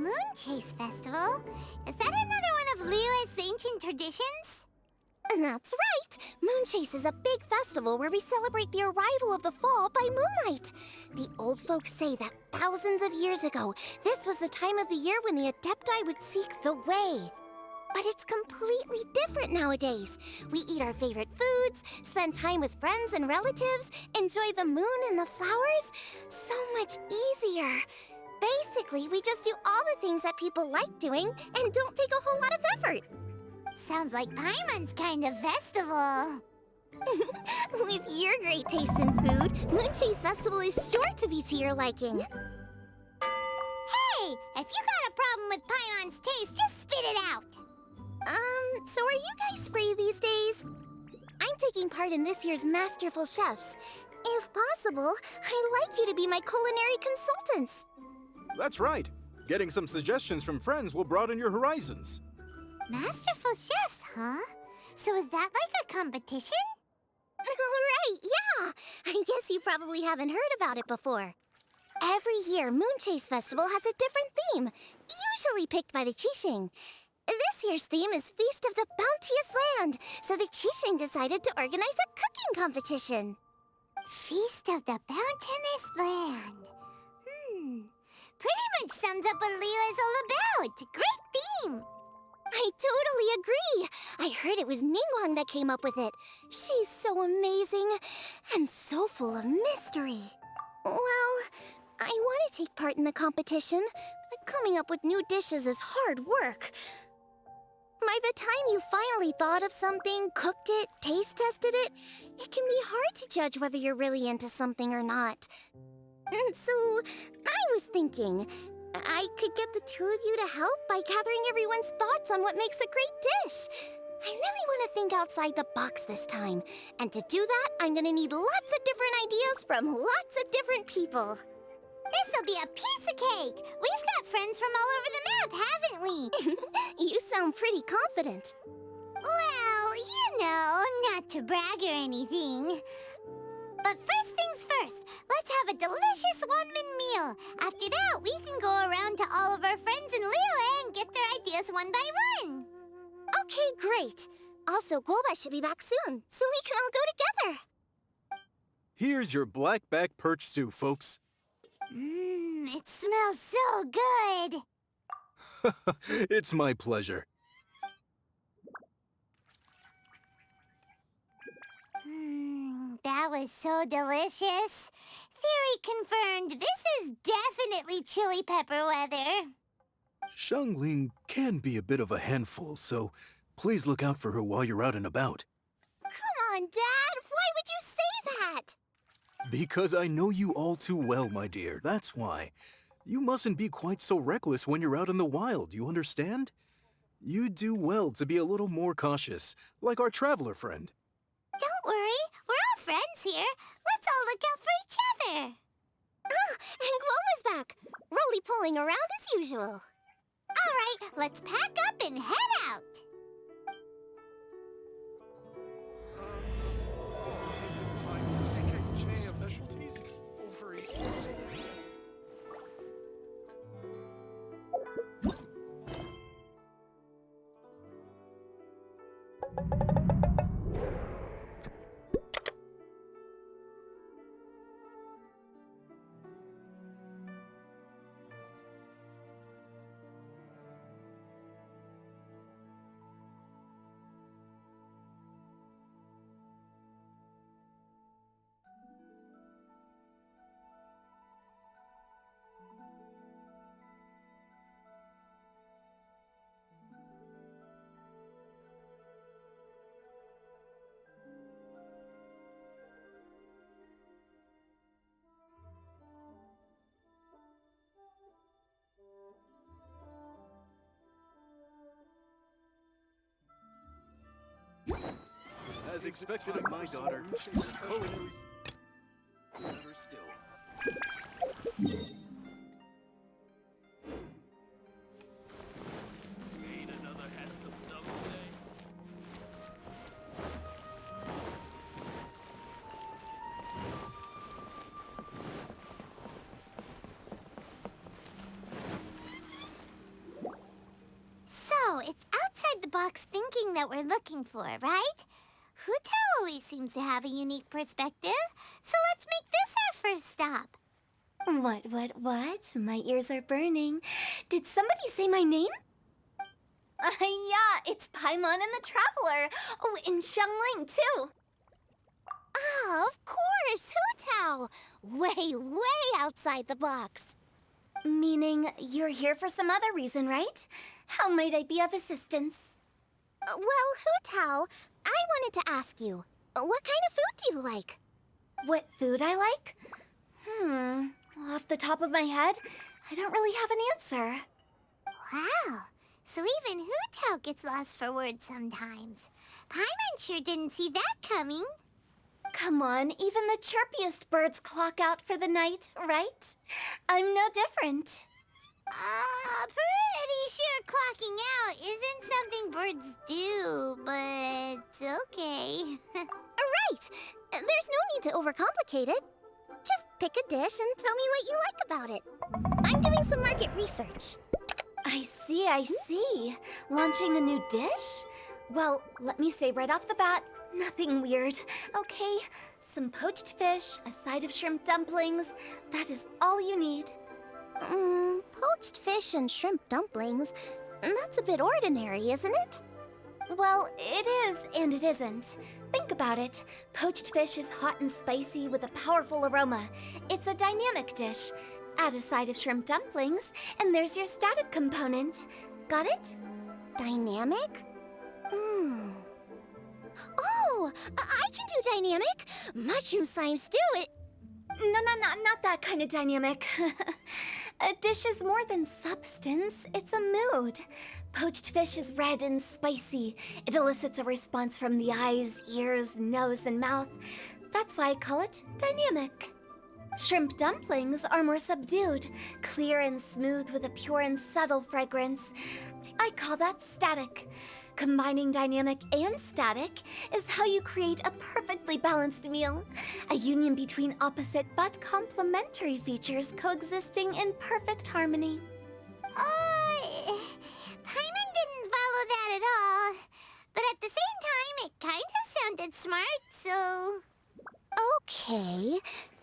Moon Chase Festival? Is that another one of Liyue's ancient traditions? That's right! Moon Chase is a big festival where we celebrate the arrival of the fall by moonlight. The old folks say that thousands of years ago, this was the time of the year when the Adepti would seek the way. But it's completely different nowadays. We eat our favorite foods, spend time with friends and relatives, enjoy the moon and the flowers. So much easier. Basically, we just do all the things that people like doing and don't take a whole lot of effort. Sounds like Paimon's kind of festival. With your great taste in food, Moon Chase Festival is sure to be to your liking. Hey, if you got a problem with Paimon's taste, just spit it out. So are you guys free these days? I'm taking part in this year's Masterful Chefs. If possible, I'd like you to be my culinary consultants. That's right. Getting some suggestions from friends will broaden your horizons. Masterful chefs, huh? So is that like a competition? Right, yeah! I guess you probably haven't heard about it before. Every year, Moon Chase Festival has a different theme, usually picked by the Qixing. This year's theme is Feast of the Bounteous Land, so the Qixing decided to organize a cooking competition. Feast of the Bounteous Land. Pretty much sums up what Liyue is all about. Great theme! I totally agree. I heard it was Ningguang that came up with it. She's so amazing and so full of mystery. Well, I want to take part in the competition, but coming up with new dishes is hard work. By the time you finally thought of something, cooked it, taste tested it, it can be hard to judge whether you're really into something or not. And so, I was thinking, I could get the two of you to help by gathering everyone's thoughts on what makes a great dish. I really want to think outside the box this time. And to do that, I'm gonna need lots of different ideas from lots of different people. This'll be a piece of cake! We've got friends from all over the map, haven't we? You sound pretty confident. Well, you know, not to brag or anything. But first things first, let's have a delicious one-min meal. After that, we can go around to all of our friends in Liyue and get their ideas one by one. Okay, great. Also, Golba should be back soon, so we can all go together. Here's your blackback perch stew, folks. It smells so good. It's my pleasure. That was so delicious. Theory confirmed, this is definitely chili pepper weather. Xiangling can be a bit of a handful, so please look out for her while you're out and about. Come on, Dad! Why would you say that? Because I know you all too well, my dear, that's why. You mustn't be quite so reckless when you're out in the wild, you understand? You do well to be a little more cautious, like our traveler friend. Don't worry, we're all friends here. Let's all look out for each other. Ah, and Gloma's back, roly-poling around as usual. All right, let's pack up and head out. As expected of my daughter, culinary better still. Need another handsome sum today? box thinking that we're looking for, right? Hutao always seems to have a unique perspective, so let's make this our first stop. What? My ears are burning. Did somebody say my name? Yeah, it's Paimon and the Traveler. Oh, and Xiangling, too. Oh, of course, Hutao! Way outside the box. Meaning you're here for some other reason, right? How might I be of assistance? Well, Hutao, I wanted to ask you, what kind of food do you like? What food I like? Off the top of my head, I don't really have an answer. Wow, so even Hutao gets lost for words sometimes. Paimon sure didn't see that coming. Come on, even the chirpiest birds clock out for the night, right? I'm no different. Pretty sure clocking out isn't something birds do, but okay. Right! There's no need to overcomplicate it. Just pick a dish and tell me what you like about it. I'm doing some market research. I see. Launching a new dish? Well, let me say right off the bat, nothing weird, okay? Some poached fish, a side of shrimp dumplings. That is all you need. Poached fish and shrimp dumplings? That's a bit ordinary, isn't it? Well, it is and it isn't. Think about it. Poached fish is hot and spicy with a powerful aroma. It's a dynamic dish. Add a side of shrimp dumplings, and there's your static component. Got it? Dynamic? Oh, I can do dynamic. Mushroom slime stew it. No, not that kind of dynamic. A dish is more than substance, it's a mood. Poached fish is red and spicy. It elicits a response from the eyes, ears, nose, and mouth. That's why I call it dynamic. Shrimp dumplings are more subdued, clear and smooth with a pure and subtle fragrance. I call that static. Combining dynamic and static is how you create a perfectly balanced meal. A union between opposite but complementary features coexisting in perfect harmony. Paimon didn't follow that at all. But at the same time, it kinda sounded smart, so... Okay,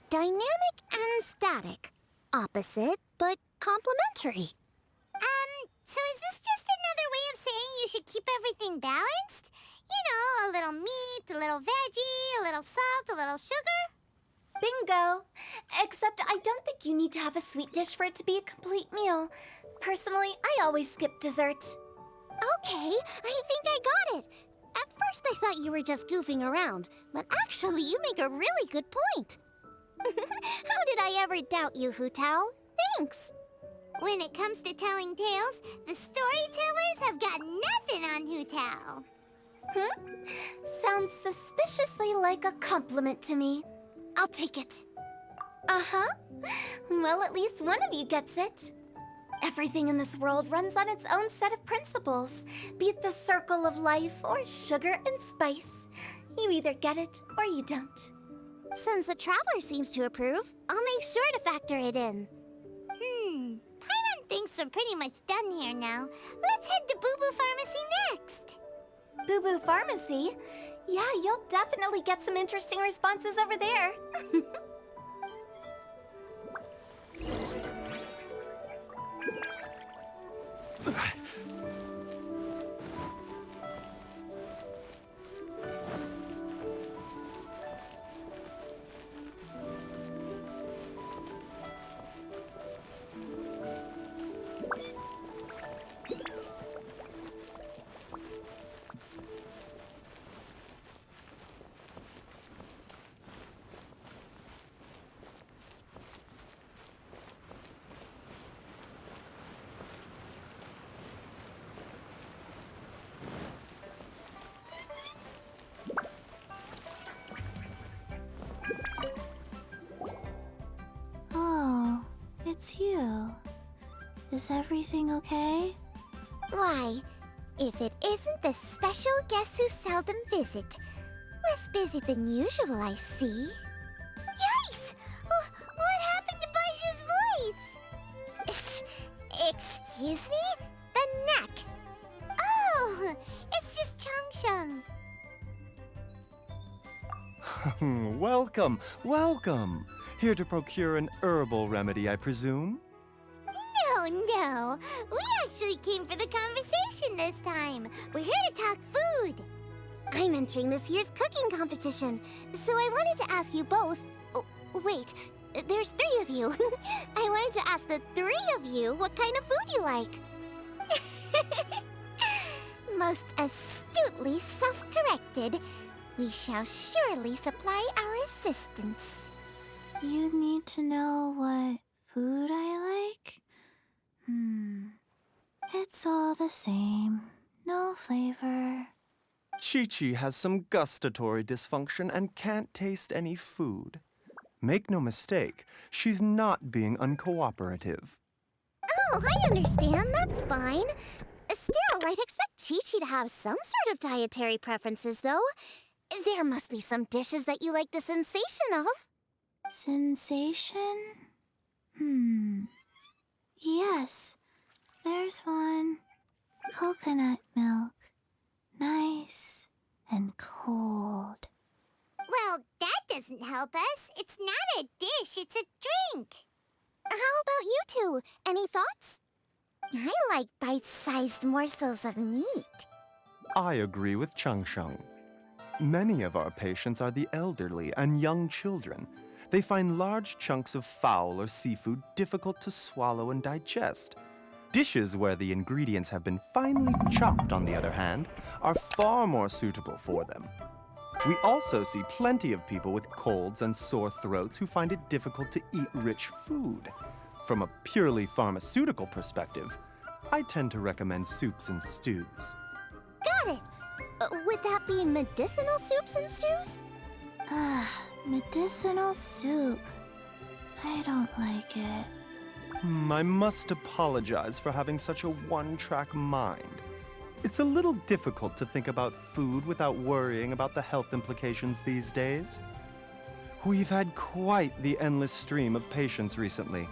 dynamic and static. Opposite, but complementary. So is this just another way of saying you should keep everything balanced? You know, a little meat, a little veggie, a little salt, a little sugar? Bingo! Except I don't think you need to have a sweet dish for it to be a complete meal. Personally, I always skip dessert. Okay, I think I got it. At first I thought you were just goofing around, but actually you make a really good point. How did I ever doubt you, Hutao? Thanks. When it comes to telling tales, the storytellers have got nothing on Hutao. Sounds suspiciously like a compliment to me. I'll take it. Uh-huh. Well, at least one of you gets it. Everything in this world runs on its own set of principles, be it the circle of life or sugar and spice. You either get it or you don't. Since the Traveler seems to approve, I'll make sure to factor it in. Paimon thinks we're pretty much done here now. Let's head to Boo Boo Pharmacy next. Boo Boo Pharmacy? Yeah, you'll definitely get some interesting responses over there. Oh, it's you. Is everything okay? Why, if it isn't the special guests who seldom visit. Less busy than usual, I see. Yikes! What happened to Baishu's voice? Excuse me? The neck. Oh, Welcome, welcome. Here to procure an herbal remedy, I presume? No, no. We actually came for the conversation this time. We're here to talk food. I'm entering this year's cooking competition, so I wanted to ask you both. Oh, wait, there's 3 of you. I wanted to ask the 3 of you what kind of food you like. Most astutely self-corrected, we shall surely supply our assistance. You need to know what food I like? It's all the same. No flavor. Chi-Chi has some gustatory dysfunction and can't taste any food. Make no mistake, she's not being uncooperative. Oh, I understand. That's fine. Still, I'd expect Chi-Chi to have some sort of dietary preferences, though. There must be some dishes that you like the sensation of. Sensation? Yes, there's one. Coconut milk. Nice and cold. Well, that doesn't help us. It's not a dish, it's a drink. How about you two? Any thoughts? I like bite-sized morsels of meat. I agree with Chang Sheng. Many of our patients are the elderly and young children. They find large chunks of fowl or seafood difficult to swallow and digest. Dishes where the ingredients have been finely chopped, on the other hand, are far more suitable for them. We also see plenty of people with colds and sore throats who find it difficult to eat rich food. From a purely pharmaceutical perspective, I tend to recommend soups and stews. Got it. Would that be medicinal soups and stews? Medicinal soup. I don't like it. I must apologize for having such a one-track mind. It's a little difficult to think about food without worrying about the health implications these days. We've had quite the endless stream of patients recently.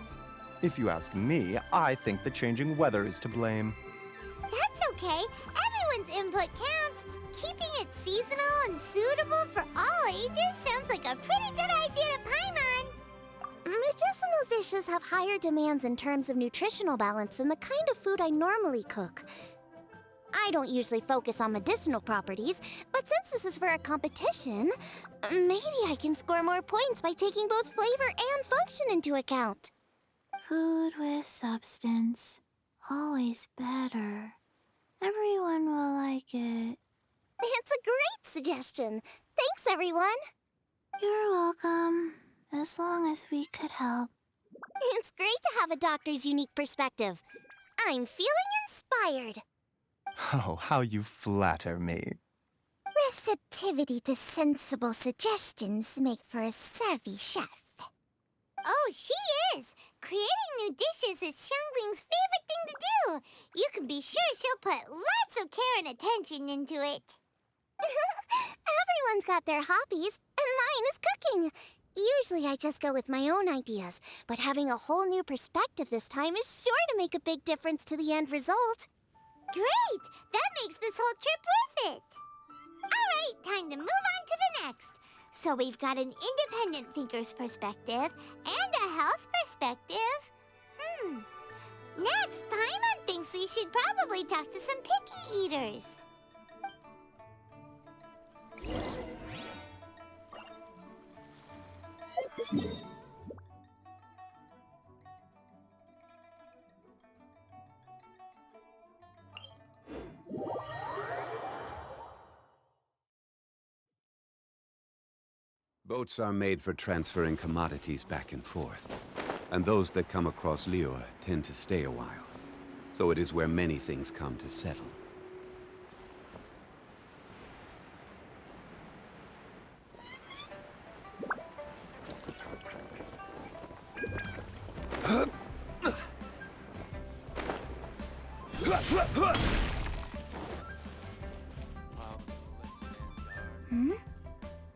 If you ask me, I think the changing weather is to blame. That's okay. Everyone's input counts. Keeping it seasonal and suitable for all ages sounds like a pretty good idea to Paimon. Medicinal dishes have higher demands in terms of nutritional balance than the kind of food I normally cook. I don't usually focus on medicinal properties, but since this is for a competition, maybe I can score more points by taking both flavor and function into account. Food with substance. Always better. Everyone will like it. It's a great suggestion. Thanks, everyone. You're welcome. As long as we could help. It's great to have a doctor's unique perspective. I'm feeling inspired. Oh, how you flatter me. Receptivity to sensible suggestions make for a savvy chef. Oh, she is! Creating new dishes is Xiangling's favorite thing to do. You can be sure she'll put lots of care and attention into it. Everyone's got their hobbies, and mine is cooking. Usually I just go with my own ideas, but having a whole new perspective this time is sure to make a big difference to the end result. Great! That makes this whole trip worth it. All right, time to move on to the next. So we've got an independent thinker's perspective and a health perspective. Next, Paimon thinks we should probably talk to some picky eaters. Boats are made for transferring commodities back and forth, and those that come across Liyue tend to stay a while. So it is where many things come to settle.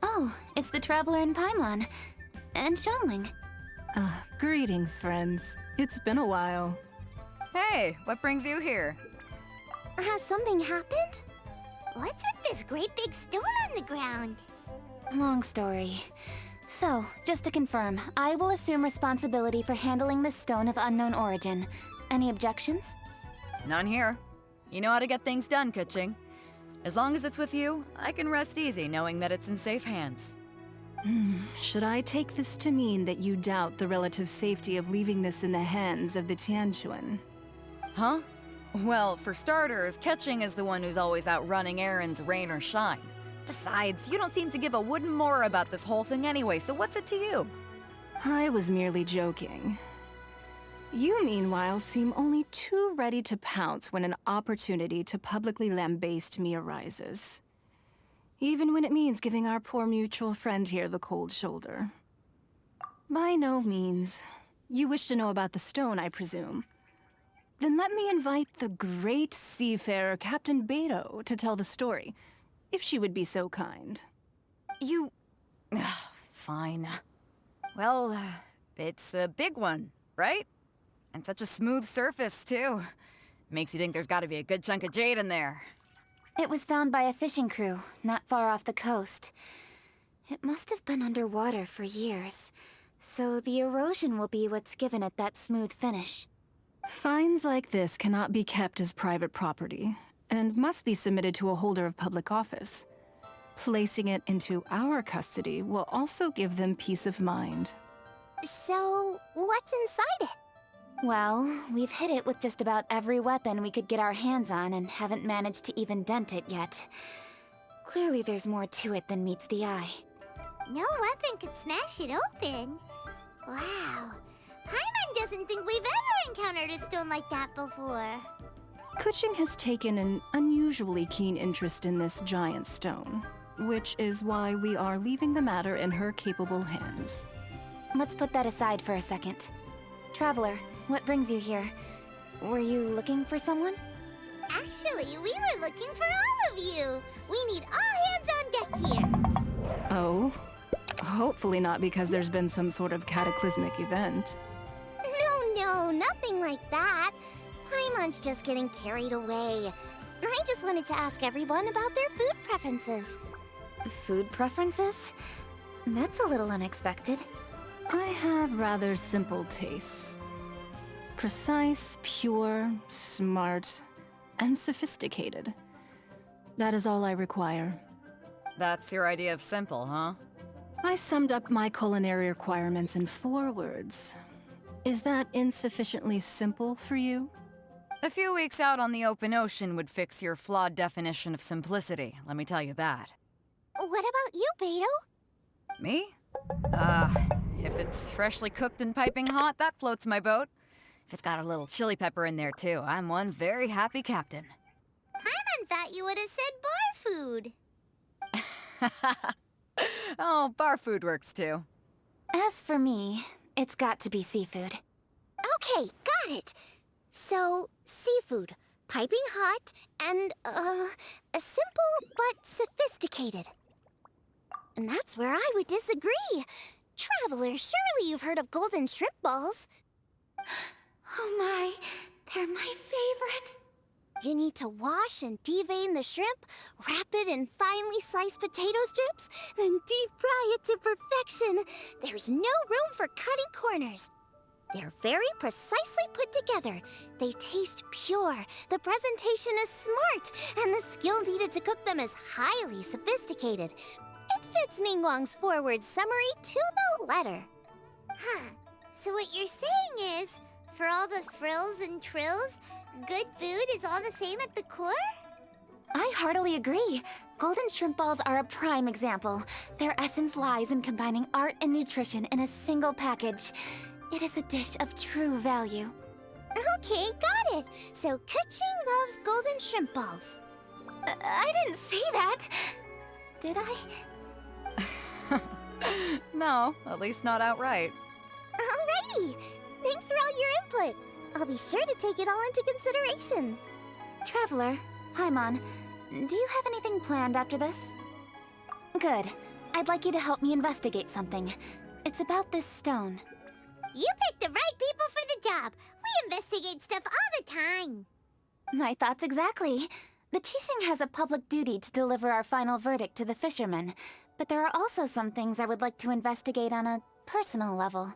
Oh, it's the Traveler in Paimon. And Xiangling. Greetings, friends. It's been a while. Hey, what brings you here? Has something happened? What's with this great big stone on the ground? Long story. So, just to confirm, I will assume responsibility for handling this stone of unknown origin. Any objections? None here. You know how to get things done, Kuching. As long as it's with you, I can rest easy knowing that it's in safe hands. Should I take this to mean that you doubt the relative safety of leaving this in the hands of the Tianquan? Huh? Well, for starters, Kuching is the one who's always out running errands, rain or shine. Besides, you don't seem to give a wooden more about this whole thing anyway, so what's it to you? I was merely joking. You, meanwhile, seem only too ready to pounce when an opportunity to publicly lambaste me arises. Even when it means giving our poor mutual friend here the cold shoulder. By no means. You wish to know about the stone, I presume. Then let me invite the great seafarer Captain Beto to tell the story, if she would be so kind. You... Fine. Well, it's a big one, right? And such a smooth surface, too. Makes you think there's gotta be a good chunk of jade in there. It was found by a fishing crew, not far off the coast. It must have been underwater for years, so the erosion will be what's given it that smooth finish. Finds like this cannot be kept as private property, and must be submitted to a holder of public office. Placing it into our custody will also give them peace of mind. So, what's inside it? Well, we've hit it with just about every weapon we could get our hands on and haven't managed to even dent it yet. Clearly there's more to it than meets the eye. No weapon could smash it open. Wow. Paimon doesn't think we've ever encountered a stone like that before. Kuching has taken an unusually keen interest in this giant stone, which is why we are leaving the matter in her capable hands. Let's put that aside for a second. Traveler, what brings you here? Were you looking for someone? Actually, we were looking for all of you. We need all hands on deck here. Oh? Hopefully not because there's been some sort of cataclysmic event. No, nothing like that. Paimon's just getting carried away. I just wanted to ask everyone about their food preferences. Food preferences? That's a little unexpected. I have rather simple tastes. Precise, pure, smart, and sophisticated. That is all I require. That's your idea of simple, huh? I summed up my culinary requirements in 4 words. Is that insufficiently simple for you? A few weeks out on the open ocean would fix your flawed definition of simplicity, let me tell you that. What about you, Beto? Me? If it's freshly cooked and piping hot, that floats my boat. If it's got a little chili pepper in there, too, I'm one very happy captain. Paimon thought you would have said bar food. Oh, bar food works, too. As for me, it's got to be seafood. Okay, got it. So, seafood, piping hot, and, simple but sophisticated. And that's where I would disagree. Traveler, surely you've heard of golden shrimp balls. Oh my, they're my favorite. You need to wash and devein the shrimp, wrap it in finely sliced potato strips, then deep fry it to perfection. There's no room for cutting corners. They're very precisely put together. They taste pure, the presentation is smart, and the skill needed to cook them is highly sophisticated. It fits Ningguang's forward summary to the letter. Huh. So what you're saying is, for all the frills and trills, good food is all the same at the core? I heartily agree. Golden shrimp balls are a prime example. Their essence lies in combining art and nutrition in a single package. It is a dish of true value. Okay, got it. So Kuching loves golden shrimp balls. I didn't say that. Did I? No, at least not outright. Alrighty. Thanks for all your input. I'll be sure to take it all into consideration. Traveler, Paimon, do you have anything planned after this? Good. I'd like you to help me investigate something. It's about this stone. You picked the right people for the job. We investigate stuff all the time. My thoughts exactly. The Qixing has a public duty to deliver our final verdict to the fishermen, But there are also some things I would like to investigate on a personal level.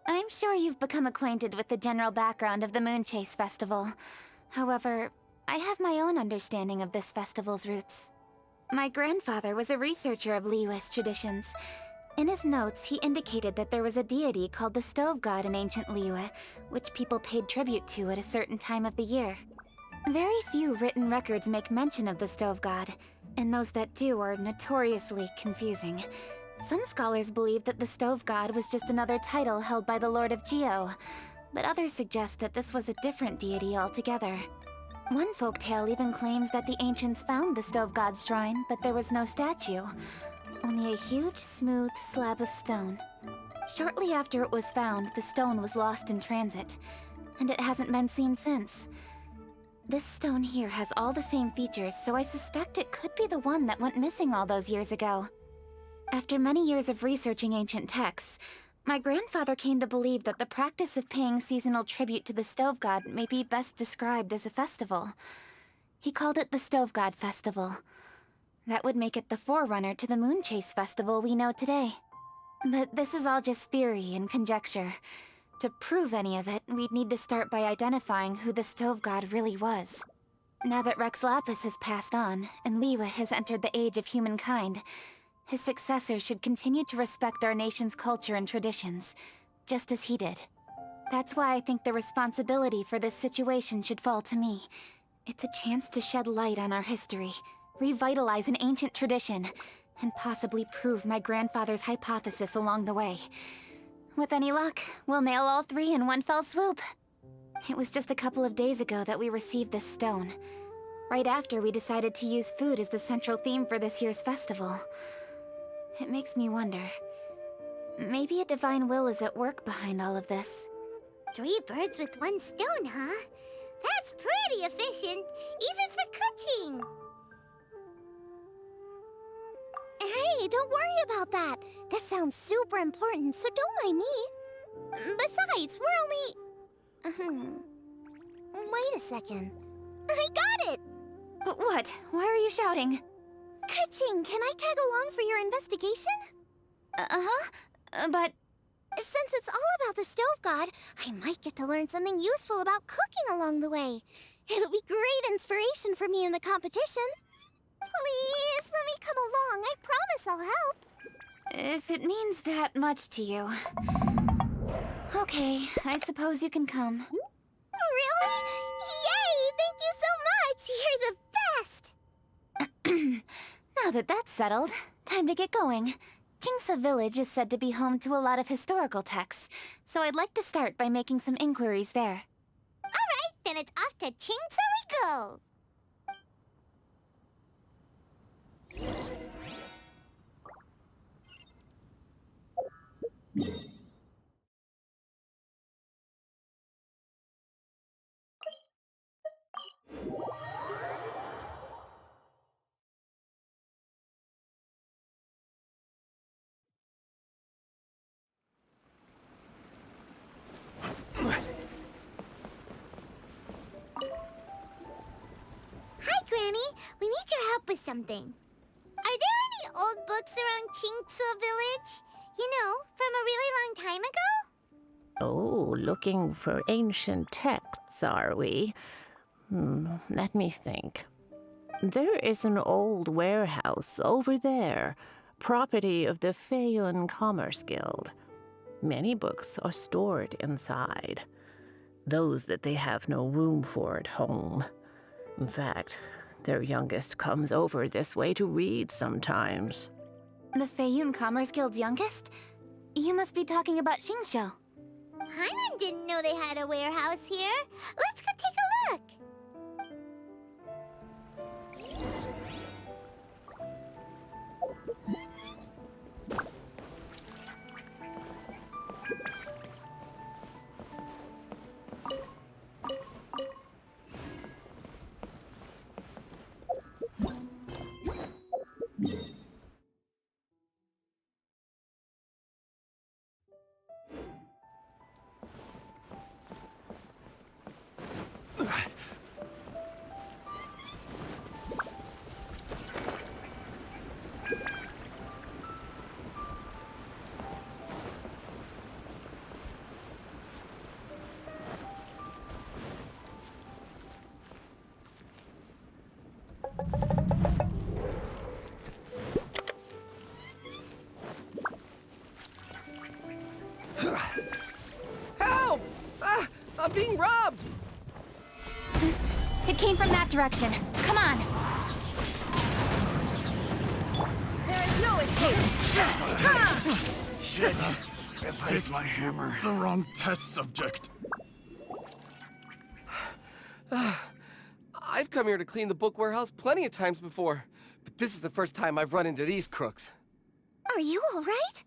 I'm sure you've become acquainted with the general background of the Moonchase Festival. However, I have my own understanding of this festival's roots. My grandfather was a researcher of Liyue's traditions. In his notes, he indicated that there was a deity called the Stove God in ancient Liyue, which people paid tribute to at a certain time of the year. Very few written records make mention of the Stove God, and those that do are notoriously confusing. Some scholars believe that the Stove God was just another title held by the Lord of Geo, but others suggest that this was a different deity altogether. One folktale even claims that the ancients found the Stove God's shrine, but there was no statue, only a huge, smooth slab of stone. Shortly after it was found, the stone was lost in transit, and it hasn't been seen since. This stone here has all the same features, so I suspect it could be the one that went missing all those years ago. After many years of researching ancient texts, my grandfather came to believe that the practice of paying seasonal tribute to the Stove God may be best described as a festival. He called it the Stove God Festival. That would make it the forerunner to the Moonchase Festival we know today. But this is all just theory and conjecture. To prove any of it, we'd need to start by identifying who the Stove God really was. Now that Rex Lapis has passed on, and Liyue has entered the age of humankind, his successor should continue to respect our nation's culture and traditions, just as he did. That's why I think the responsibility for this situation should fall to me. It's a chance to shed light on our history, revitalize an ancient tradition, and possibly prove my grandfather's hypothesis along the way. With any luck, we'll nail all three in one fell swoop. It was just a couple of days ago that we received this stone, right after we decided to use food as the central theme for this year's festival. It makes me wonder. Maybe a divine will is at work behind all of this. 3 birds with 1 stone, huh? That's pretty efficient, even for cooking. Hey, don't worry about that. This sounds super important, so don't mind me. Besides, we're only... Wait a second. I got it! What? Why are you shouting? Ka-ching, can I tag along for your investigation? But... Since it's all about the Stove God, I might get to learn something useful about cooking along the way. It'll be great inspiration for me in the competition. Please, let me come along. I promise I'll help. if it means that much to you... Okay, I suppose you can come. Really? Yay! Thank you so much! You're the best! Now that that's settled, time to get going. Jingsa Village is said to be home to a lot of historical texts, so I'd like to start by making some inquiries there. Alright, then it's off to Chingsa we go. Hi, Granny. We need your help with something. Are there any old books around Chingsa Village? You know, from a really long time ago? Oh, looking for ancient texts, are we? Let me think. There is an old warehouse over there, property of the Feiyun Commerce Guild. Many books are stored inside, those that they have no room for at home. In fact, their youngest comes over this way to read sometimes. The Feiyun Commerce Guild's youngest? You must be talking about Xingqiu. Paimon didn't know they had a warehouse here. Let's go take a look. being robbed! It came from that direction. Come on. There is no escape! Shit! I placed my hammer. The wrong test subject. I've come here to clean the book warehouse plenty of times before, but this is the first time I've run into these crooks. Are you all right?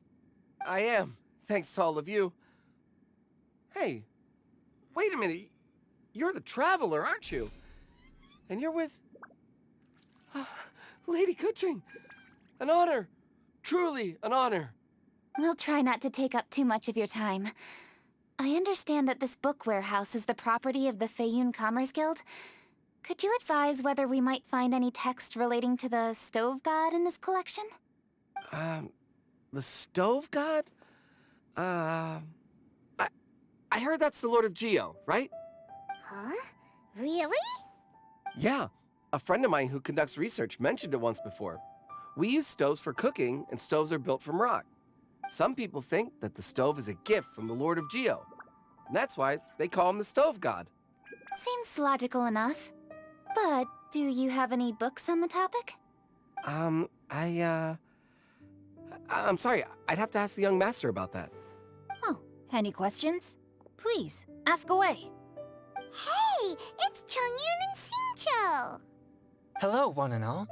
I am, thanks to all of you. Hey, wait a minute. You're the Traveler, aren't you? And you're with... Lady Kuching. An honor. Truly an honor. We'll try not to take up too much of your time. I understand that this book warehouse is the property of the Feiyun Commerce Guild. Could you advise whether we might find any text relating to the Stove God in this collection? The Stove God? I heard that's the Lord of Geo, right? Huh? Really? Yeah. A friend of mine who conducts research mentioned it once before. We use stoves for cooking, and stoves are built from rock. Some people think that the stove is a gift from the Lord of Geo. And that's why they call him the Stove God. Seems logical enough. But do you have any books on the topic? I'm sorry, I'd have to ask the young master about that. Oh, any questions? Please, ask away. Hey, it's Chongyun and Xingqiu. Hello, one and all.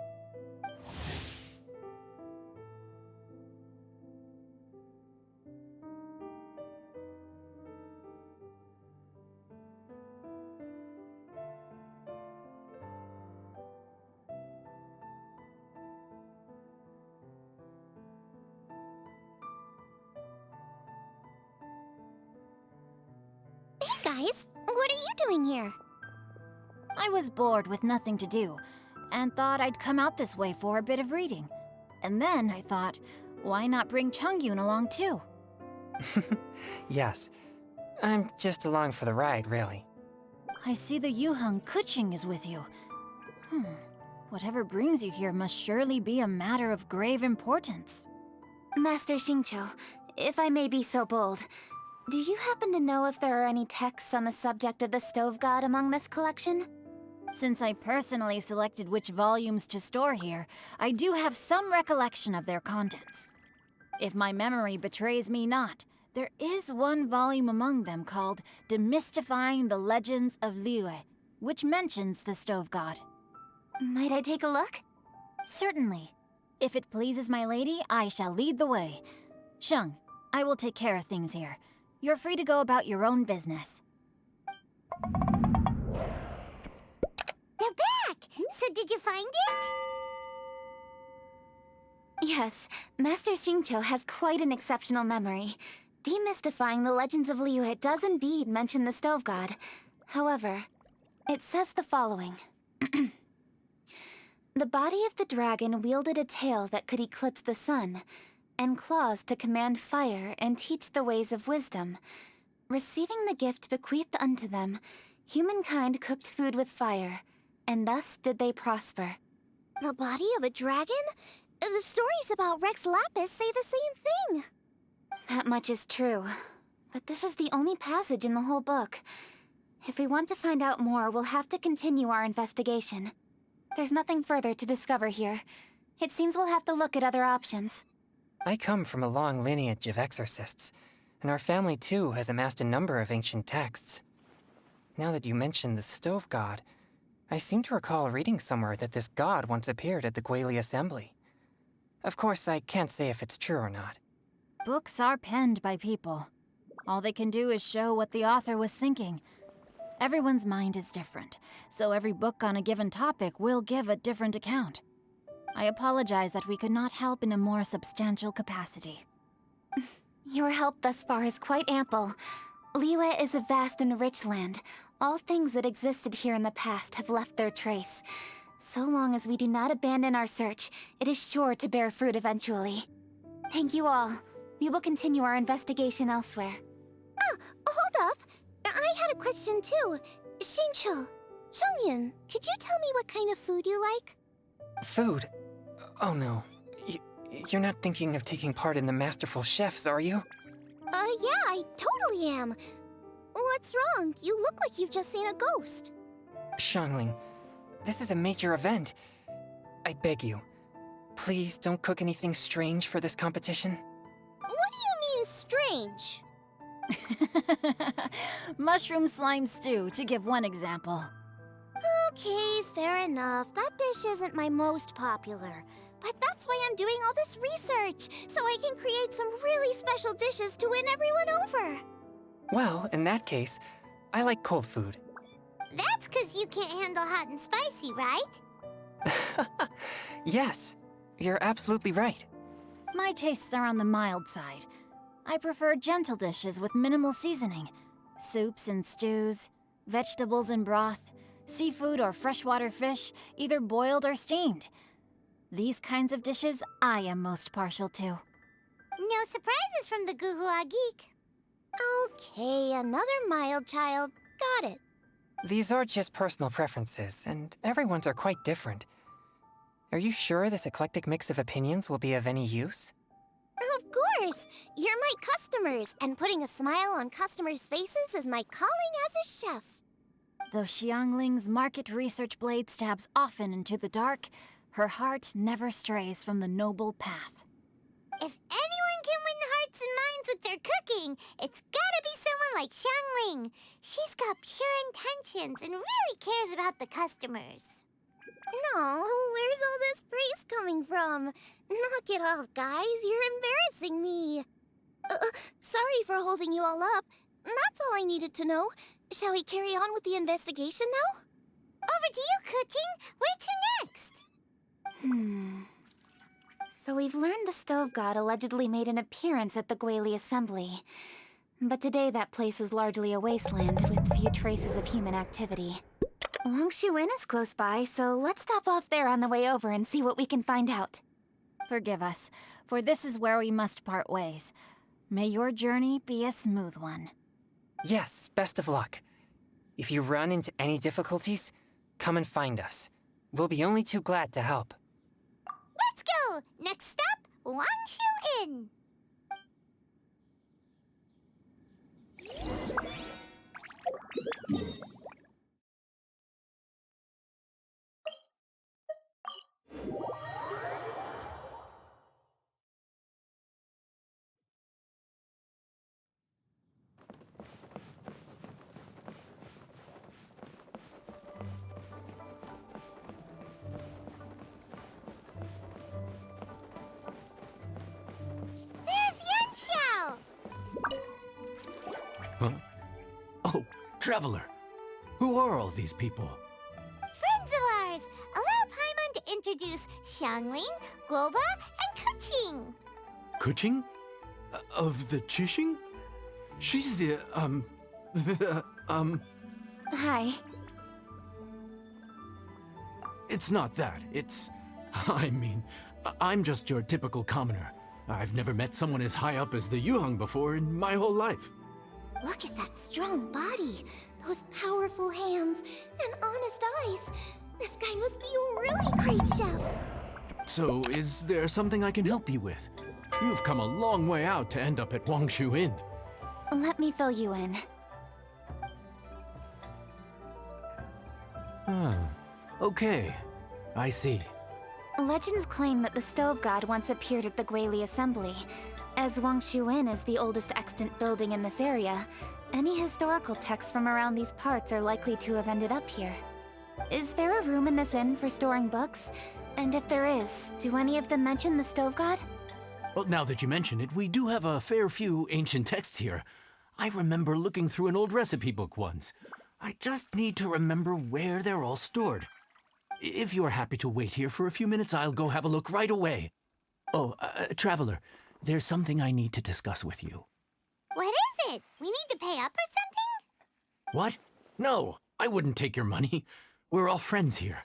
Hey guys, what are you doing here? I was bored with nothing to do, and thought I'd come out this way for a bit of reading. And then I thought, why not bring Chongyun along too? Yes. I'm just along for the ride, really. I see the Yuheng Kuching is with you. Whatever brings you here must surely be a matter of grave importance. Master Xingqiu, if I may be so bold, do you happen to know if there are any texts on the subject of the Stove God among this collection? Since I personally selected which volumes to store here, I do have some recollection of their contents. If my memory betrays me not, there is one volume among them called Demystifying the Legends of Liyue, which mentions the Stove God. Might I take a look? Certainly. If it pleases my lady, I shall lead the way. Sheng, I will take care of things here. You're free to go about your own business. They're back! So did you find it? Yes, Master Xingqiu has quite an exceptional memory. Demystifying the Legends of Liyue does indeed mention the Stove God. However, it says the following. The body of the dragon wielded a tail that could eclipse the sun, and claws to command fire and teach the ways of wisdom. Receiving the gift bequeathed unto them, humankind cooked food with fire, and thus did they prosper. The body of a dragon? The stories about Rex Lapis say the same thing. That much is true, but this is the only passage in the whole book. If we want to find out more, we'll have to continue our investigation. There's nothing further to discover here. It seems we'll have to look at other options. I come from a long lineage of exorcists, and our family too has amassed a number of ancient texts. Now that you mention the Stove God, I seem to recall reading somewhere that this god once appeared at the Guili Assembly. Of course, I can't say if it's true or not. Books are penned by people. All they can do is show what the author was thinking. Everyone's mind is different, so every book on a given topic will give a different account. I apologize that we could not help in a more substantial capacity. Your help thus far is quite ample. Liyue is a vast and rich land. All things that existed here in the past have left their trace. So long as we do not abandon our search, it is sure to bear fruit eventually. Thank you all. We will continue our investigation elsewhere. Hold up. I had a question too. Xingqiu, Chongyun, could you tell me what kind of food you like? Food? Oh no. You're not thinking of taking part in the Masterful Chefs, are you? Yeah, I totally am. What's wrong? You look like you've just seen a ghost. Xiangling, this is a major event. I beg you, please don't cook anything strange for this competition. What do you mean, strange? Mushroom slime stew, to give one example. Okay, fair enough. That dish isn't my most popular. But that's why I'm doing all this research, so I can create some really special dishes to win everyone over. Well, in that case, I like cold food. That's because you can't handle hot and spicy, right? Yes, you're absolutely right. My tastes are on the mild side. I prefer gentle dishes with minimal seasoning. Soups and stews, vegetables and broth, seafood or freshwater fish, either boiled or steamed. These kinds of dishes I am most partial to. No surprises from the Guhua Geek. Okay, another mild child. Got it. These are just personal preferences, and everyone's are quite different. Are you sure this eclectic mix of opinions will be of any use? Of course! You're my customers, and putting a smile on customers' faces is my calling as a chef. Though Xiangling's market research blade stabs often into the dark, her heart never strays from the noble path. If anyone can win hearts and minds with their cooking, it's gotta be someone like Xiangling. She's got pure intentions and really cares about the customers. No, where's all this praise coming from? Knock it off, guys. You're embarrassing me. Sorry for holding you all up. That's all I needed to know. Shall we carry on with the investigation now? Over to you, Kuching. Where to next? So we've learned the Stove God allegedly made an appearance at the Guili Assembly. But today that place is largely a wasteland with few traces of human activity. Wangshu Inn is close by, so let's stop off there on the way over and see what we can find out. Forgive us, for this is where we must part ways. May your journey be a smooth one. Yes, best of luck. If you run into any difficulties, come and find us. We'll be only too glad to help. Let's go! Next stop, Wangshu Inn. Huh? Oh, Traveler. Who are all these people? Friends of ours. Allow Paimon to introduce Xiangling, Guoba, and Kuching. Kuching? Of the Chishing? She's the, Hi. It's not that. It's... I mean, I'm just your typical commoner. I've never met someone as high up as the Yuheng before in my whole life. Look at that strong body, those powerful hands, and honest eyes. This guy must be a really great chef. So, is there something I can help you with? You've come a long way out to end up at Wangshu Inn. Let me fill you in. Ah, okay. I see. Legends claim that the Stove God once appeared at the Guili Assembly. As Wangshu Inn is the oldest extant building in this area, any historical texts from around these parts are likely to have ended up here. Is there a room in this inn for storing books? And if there is, do any of them mention the Stove God? Well, now that you mention it, we do have a fair few ancient texts here. I remember looking through an old recipe book once. I just need to remember where they're all stored. If you are happy to wait here for a few minutes, I'll go have a look right away. Oh, Traveler, there's something I need to discuss with you. What is it? We need to pay up or something? What? No, I wouldn't take your money. We're all friends here.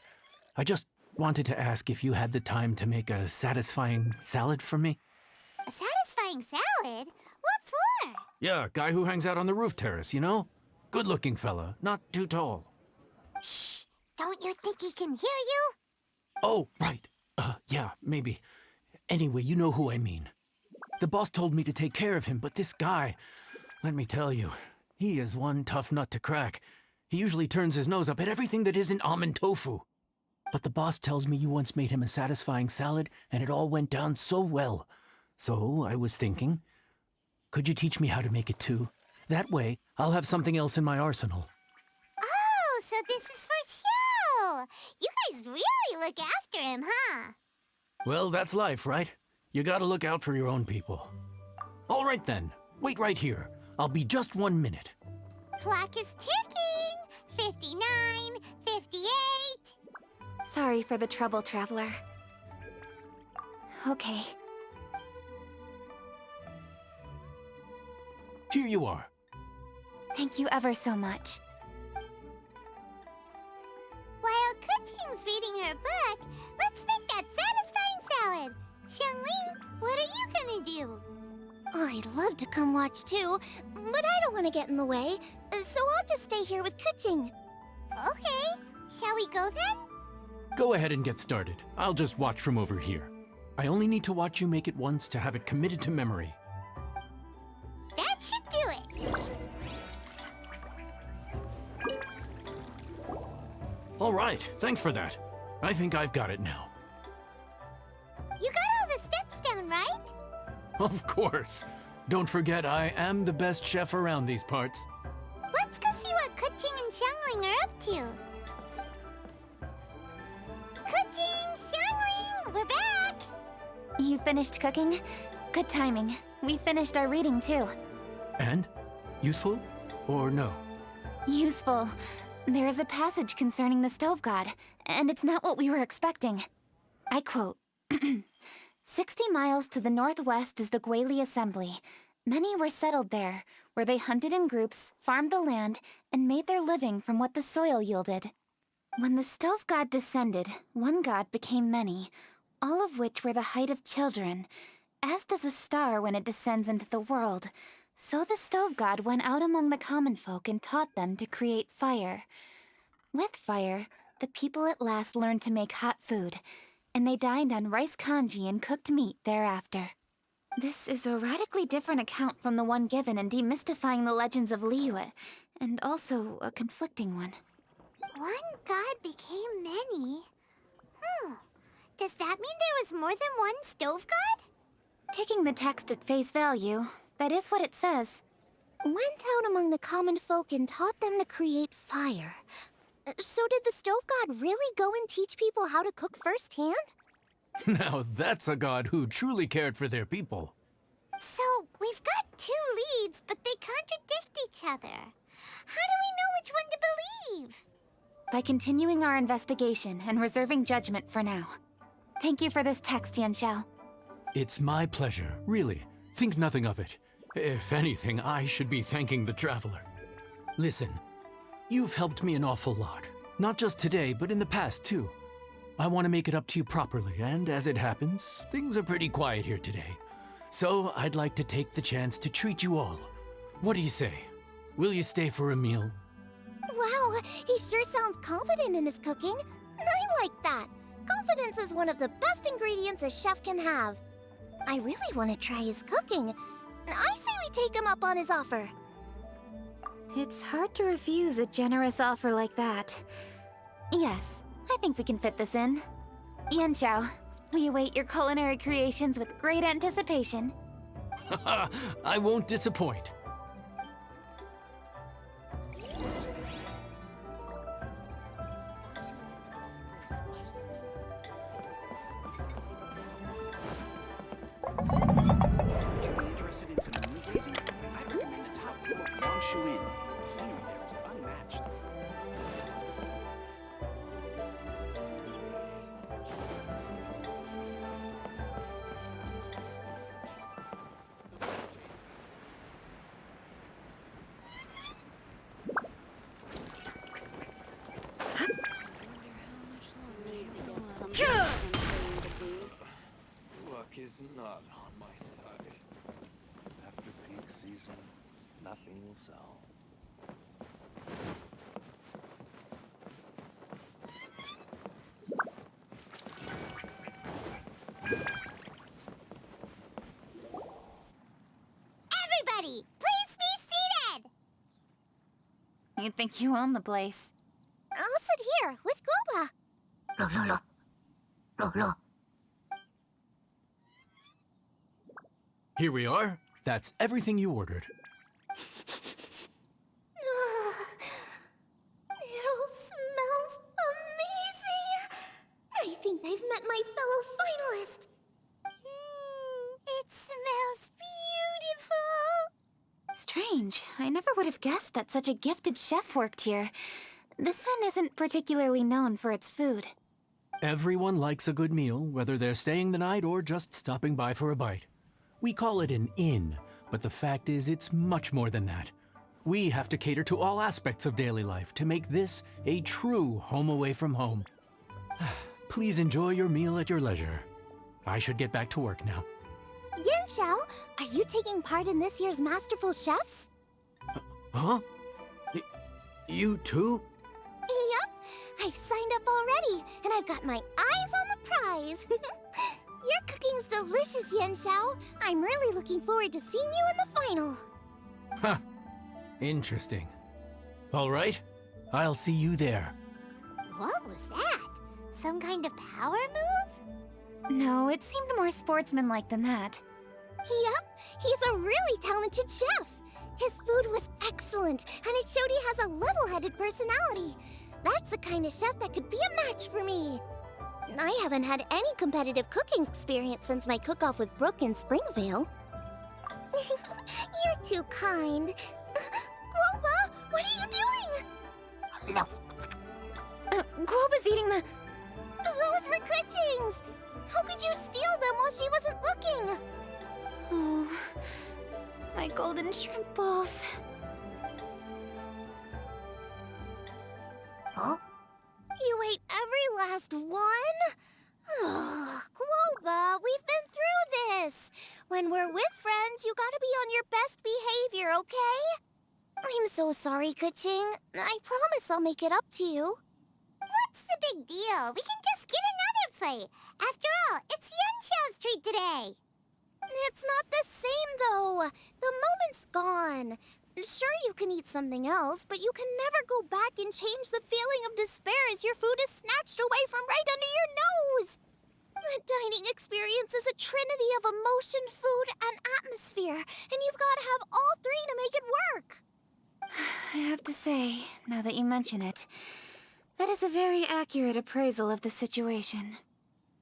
I just wanted to ask if you had the time to make a satisfying salad for me. A satisfying salad? What for? Yeah, guy who hangs out on the roof terrace, you know? Good-looking fella, not too tall. Shh! Don't you think he can hear you? Oh, right. Yeah, maybe. Anyway, you know who I mean. The boss told me to take care of him, but this guy, let me tell you, He is one tough nut to crack. He usually turns his nose up at everything that isn't almond tofu. But the boss tells me you once made him a satisfying salad, and it all went down so well. So I was thinking, could you teach me how to make it too? That way, I'll have something else in my arsenal. Oh, so this is for show! You guys really look after him, huh? Well, that's life, right? You gotta look out for your own people. All right then, wait right here. I'll be just 1 minute. Clock is ticking! 59, 58... Sorry for the trouble, Traveler. Okay. Here you are. Thank you ever so much. While Kuching's reading her book, let's make that satisfying salad. Xiangling, what are you gonna do? I'd love to come watch too, but I don't want to get in the way, so I'll just stay here with Kuching. Okay, shall we go then? Go ahead and get started. I'll just watch from over here. I only need to watch you make it once to have it committed to memory. That should do it. All right, thanks for that. I think I've got it now. You got all the steps down, right? Of course. Don't forget, I am the best chef around these parts. Let's go see what Kuching and Xiangling are up to. Kuching, Xiangling, we're back! You finished cooking? Good timing. We finished our reading too. And? Useful? Or no? Useful. There is a passage concerning the stove god, and it's not what we were expecting. I quote, 60 miles to the northwest is the Guili Assembly. Many were settled there, where they hunted in groups, farmed the land, and made their living from what the soil yielded. When the stove god descended, one god became many, all of which were the height of children. As does a star when it descends into the world, so the stove god went out among the common folk and taught them to create fire. With fire, the people at last learned to make hot food, and they dined on rice congee and cooked meat thereafter. This is a radically different account from the one given in Demystifying the Legends of Liyue, and also a conflicting one. One god became many? Does that mean there was more than one stove god? Taking the text at face value, that is what it says. Went out among the common folk and taught them to create fire. So did the stove god really go and teach people how to cook firsthand? Now that's a god who truly cared for their people. So, we've got two leads, but they contradict each other. How do we know which one to believe? By continuing our investigation and reserving judgment for now. Thank you for this text, Yanxiao. It's my pleasure, really. Think nothing of it. If anything, I should be thanking the traveler. Listen, you've helped me an awful lot. Not just today, but in the past, too. I want to make it up to you properly, and as it happens, things are pretty quiet here today. So I'd like to take the chance to treat you all. What do you say? Will you stay for a meal? Wow, he sure sounds confident in his cooking. I like that. Confidence is one of the best ingredients a chef can have. I really want to try his cooking. I say we take him up on his offer. It's hard to refuse a generous offer like that. Yes, I think we can fit this in. Yanxiao, we await your culinary creations with great anticipation. I won't disappoint. Would you be interested in some moon gazing? I'd recommend the top floor of Yangshu Inn. The scenery there is unmatched. Luck is not on my side. After peak season, nothing will sell. Everybody, please be seated! You'd think you own the place. I'll sit here with Guoba. Here we are. That's everything you ordered. It all smells amazing! I think I've met my fellow finalist! It smells beautiful! Strange. I never would have guessed that such a gifted chef worked here. This inn isn't particularly known for its food. Everyone likes a good meal, whether they're staying the night or just stopping by for a bite. We call it an inn, but the fact is it's much more than that. We have to cater to all aspects of daily life to make this a true home away from home. Please enjoy your meal at your leisure. I should get back to work now. Yanxiao, are you taking part in this year's Masterful Chefs? Huh? You too? Yup, I've signed up already, and I've got my eyes on the prize. Your cooking's delicious, Yanxiao. I'm really looking forward to seeing you in the final. Huh. Interesting. All right, I'll see you there. What was that? Some kind of power move? No, it seemed more sportsmanlike than that. Yup, he's a really talented chef. His food was excellent, and it showed he has a level-headed personality. That's the kind of chef that could be a match for me. I haven't had any competitive cooking experience since my cook-off with Brooke in Springvale. You're too kind. Guoba, what are you doing? Guoba's eating the... Those were Kuching's! How could you steal them while she wasn't looking? Oh, my golden shrimp balls. Huh? You ate every last one? Oh, Guoba, we've been through this. When we're with friends, you gotta be on your best behavior, okay? I'm so sorry, Kuching. I promise I'll make it up to you. What's the big deal? We can just get another plate. After all, it's Yanxiao's treat today. It's not the same, though. The moment's gone. Sure, you can eat something else, but you can never go back and change the feeling of despair as your food is snatched away from right under your nose. The dining experience is a trinity of emotion, food, and atmosphere, and you've got to have all three to make it work. I have to say, now that you mention it, that is a very accurate appraisal of the situation.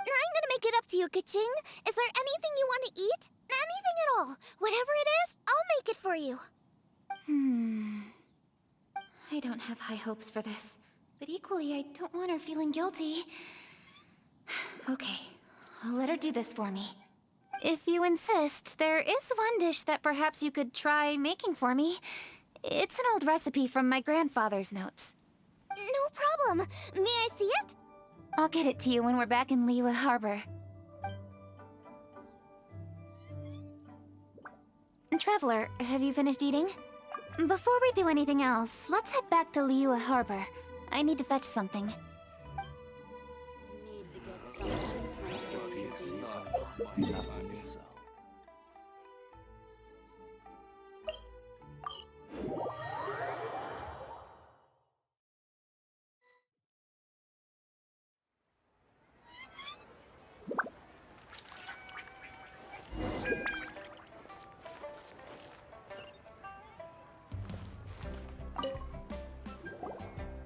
I'm gonna make it up to you, Kuching. Is there anything you want to eat? Anything at all. Whatever it is, I'll make it for you. I don't have high hopes for this, but equally I don't want her feeling guilty. Okay, I'll let her do this for me. If you insist, there is one dish that perhaps you could try making for me. It's an old recipe from my grandfather's notes. No problem. May I see it? I'll get it to you when we're back in Liyue Harbor. Traveler, have you finished eating? Before we do anything else, let's head back to Liyue Harbor. I need to fetch something.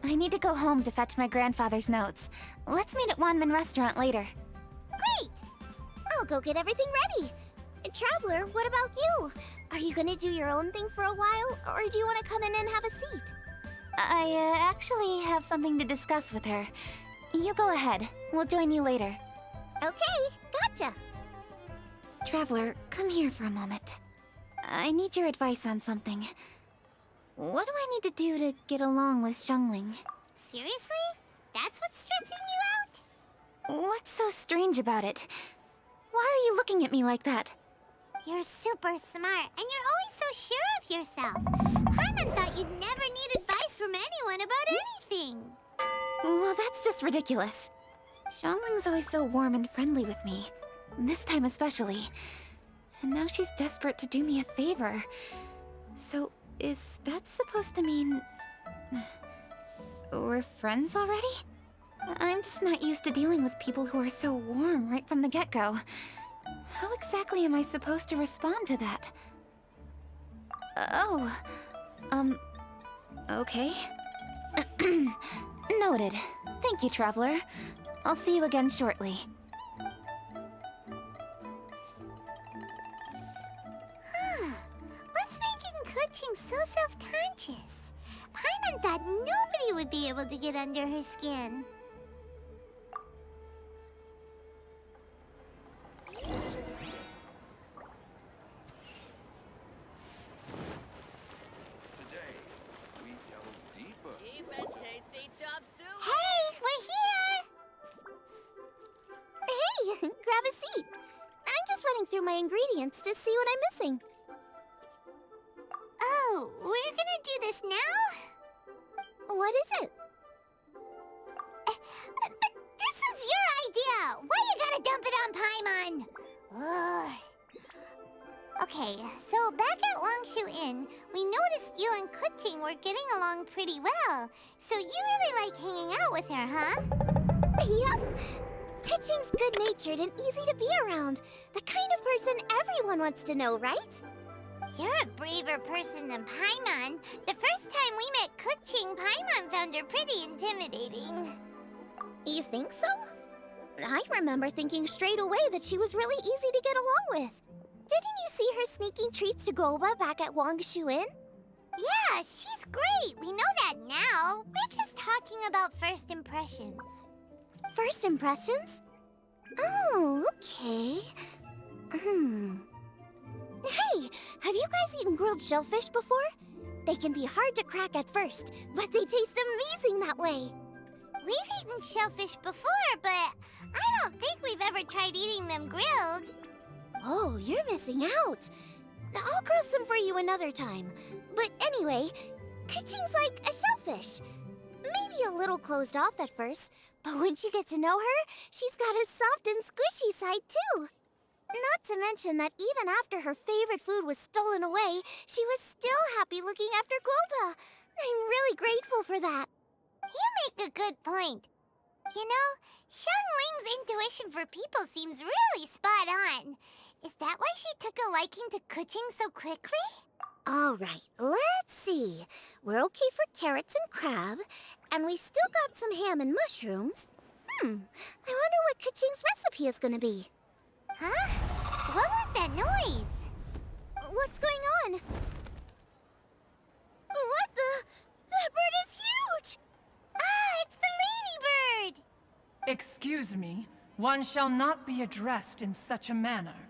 I need to go home to fetch my grandfather's notes. Let's meet at Wanmin Restaurant later. Great! I'll go get everything ready. Traveler, what about you? Are you gonna do your own thing for a while, or do you want to come in and have a seat? I actually have something to discuss with her. You go ahead. We'll join you later. Okay, gotcha. Traveler, come here for a moment. I need your advice on something. What do I need to do to get along with Xiangling? Seriously? That's what's stressing you out? What's so strange about it? Why are you looking at me like that? You're super smart, and you're always so sure of yourself. Paimon thought you'd never need advice from anyone about anything. Well, that's just ridiculous. Xiangling's always so warm and friendly with me. This time especially. And now she's desperate to do me a favor. So, is that supposed to mean... We're friends already? I'm just not used to dealing with people who are so warm right from the get-go. How exactly am I supposed to respond to that? Oh, okay. Noted. Thank you, Traveler. I'll see you again shortly. What's making Kuching so self-conscious? Paimon thought nobody would be able to get under her skin. Today, we delve deeper. Deep and tasty chop suey. Hey, we're here! Hey, grab a seat. I'm just running through my ingredients to see what I'm missing. Oh, we're gonna do this now? What is it? But this is your idea! Why you gotta dump it on Paimon? Ugh. Okay, so back at Longshu Inn, we noticed you and Kuching were getting along pretty well. So you really like hanging out with her, huh? Yep. Kuching's good-natured and easy to be around. The kind of person everyone wants to know, right? You're a braver person than Paimon. The first time we met Kuching, Paimon found her pretty intimidating. You think so? I remember thinking straight away that she was really easy to get along with. Didn't you see her sneaking treats to Goba back at Wangshu Inn? Yeah, she's great. We know that now. We're just talking about first impressions. First impressions? Oh, okay. Hey, have you guys eaten grilled shellfish before? They can be hard to crack at first, but they taste amazing that way. We've eaten shellfish before, but I don't think we've ever tried eating them grilled. Oh, you're missing out. I'll grill some for you another time. But anyway, Kuching's like a shellfish. Maybe a little closed off at first, but once you get to know her, she's got a soft and squishy side too. Not to mention that even after her favorite food was stolen away, she was still happy looking after Guoba. I'm really grateful for that. You make a good point. You know, Xiangling's intuition for people seems really spot on. Is that why she took a liking to Kuching so quickly? All right, let's see. We're okay for carrots and crab, and we still got some ham and mushrooms. I wonder what Kuching's recipe is gonna be. Huh? What was that noise? What's going on? What the? That bird is huge! Ah, it's the ladybird! Excuse me, one shall not be addressed in such a manner.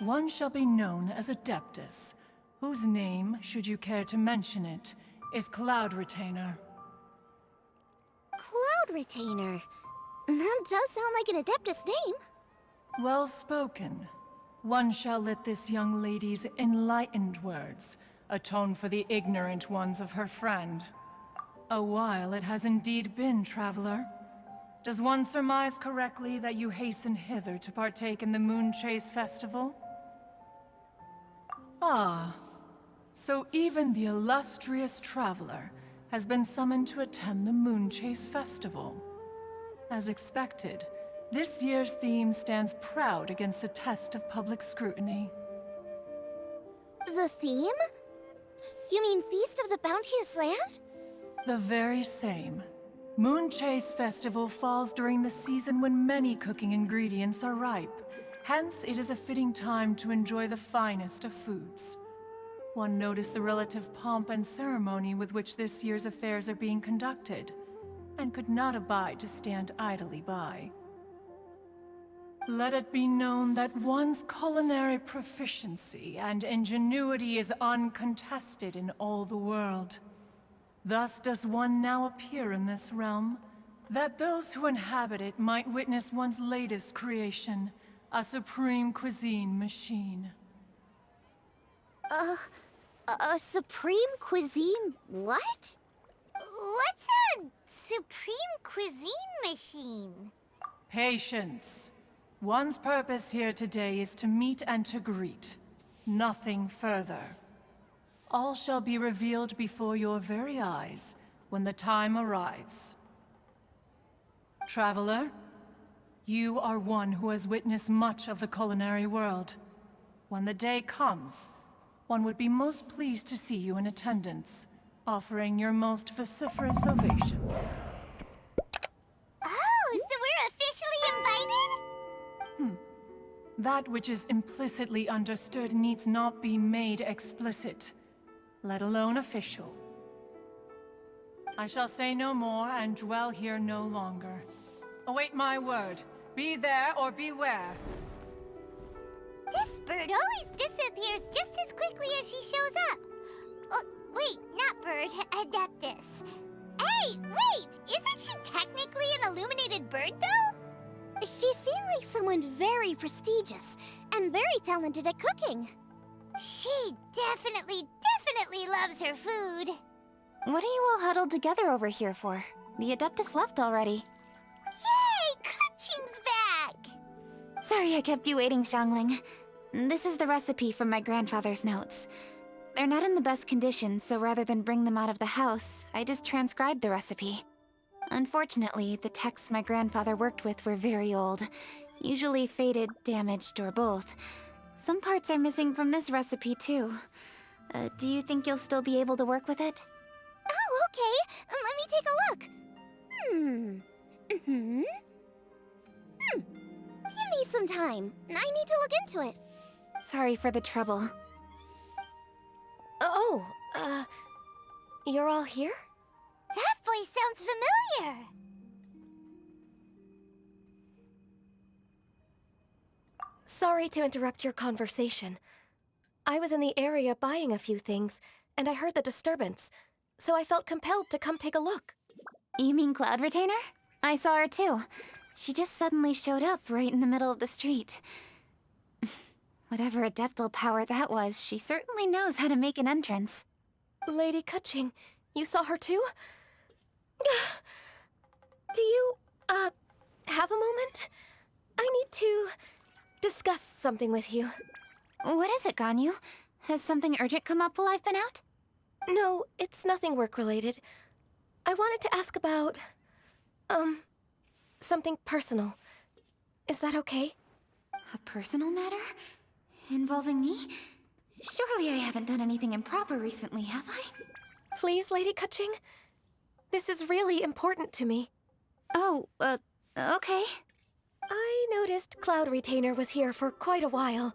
One shall be known as Adeptus, whose name, should you care to mention it, is Cloud Retainer. Cloud Retainer. That does sound like an Adeptus name. Well spoken. One shall let this young lady's enlightened words atone for the ignorant ones of her friend. A while it has indeed been, traveler. Does one surmise correctly that you hasten hither to partake in the Moon Chase Festival? Ah, so even the illustrious traveler has been summoned to attend the Moon Chase Festival. As expected, this year's theme stands proud against the test of public scrutiny. The theme? You mean Feast of the Bounteous Land? The very same. Moon Chase Festival falls during the season when many cooking ingredients are ripe. Hence, it is a fitting time to enjoy the finest of foods. One noticed the relative pomp and ceremony with which this year's affairs are being conducted, and could not abide to stand idly by. Let it be known that one's culinary proficiency and ingenuity is uncontested in all the world. Thus does one now appear in this realm, that those who inhabit it might witness one's latest creation, a supreme cuisine machine. A supreme cuisine what? What's a supreme cuisine machine? Patience. One's purpose here today is to meet and to greet. Nothing further. All shall be revealed before your very eyes when the time arrives. Traveler, you are one who has witnessed much of the culinary world. When the day comes, one would be most pleased to see you in attendance, offering your most vociferous ovations. Oh, so we're officially invited? That which is implicitly understood needs not be made explicit, let alone official. I shall say no more and dwell here no longer. Await my word. Be there or beware. This bird always disappears just as quickly as she shows up. Oh, wait, not bird, Adeptus. Hey, wait! Isn't she technically an illuminated bird, though? She seemed like someone very prestigious and very talented at cooking. She definitely loves her food. What are you all huddled together over here for? The Adeptus left already. Yay! Kaching's back! Sorry I kept you waiting, Xiangling. This is the recipe from my grandfather's notes. They're not in the best condition, so rather than bring them out of the house, I just transcribed the recipe. Unfortunately, the texts my grandfather worked with were very old, usually faded, damaged, or both. Some parts are missing from this recipe, too. Do you think you'll still be able to work with it? Oh, okay. Let me take a look. Give me some time. I need to look into it. Sorry for the trouble. Oh, you're all here? That voice sounds familiar. Sorry to interrupt your conversation. I was in the area buying a few things, and I heard the disturbance, so I felt compelled to come take a look. You mean Cloud Retainer? I saw her too. She just suddenly showed up right in the middle of the street. Whatever adeptal power that was, she certainly knows how to make an entrance. Lady Kaching, you saw her too? Do you, have a moment? I need to discuss something with you. What is it, Ganyu? Has something urgent come up while I've been out? No, it's nothing work-related. I wanted to ask about, something personal. Is that okay? A personal matter? Involving me? Surely I haven't done anything improper recently, have I? Please, Lady Kaching. This is really important to me. Oh, okay. I noticed Cloud Retainer was here for quite a while.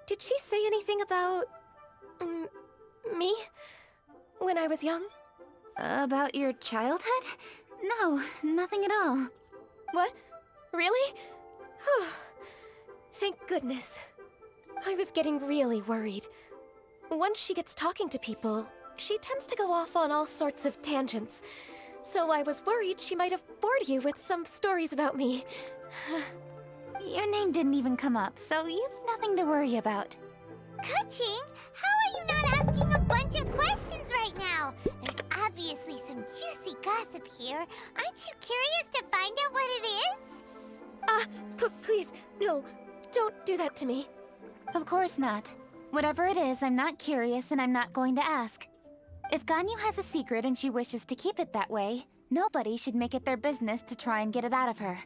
Did she say anything about... me? When I was young? About your childhood? No, nothing at all. What? Really? Thank goodness. I was getting really worried. Once she gets talking to people, she tends to go off on all sorts of tangents. So I was worried she might have bored you with some stories about me. Your name didn't even come up, so you've nothing to worry about. Kaching, how are you not asking a bunch of questions right now? There's obviously some juicy gossip here. Aren't you curious to find out what it is? Please, no, don't do that to me. Of course not. Whatever it is, I'm not curious and I'm not going to ask. If Ganyu has a secret and she wishes to keep it that way, nobody should make it their business to try and get it out of her.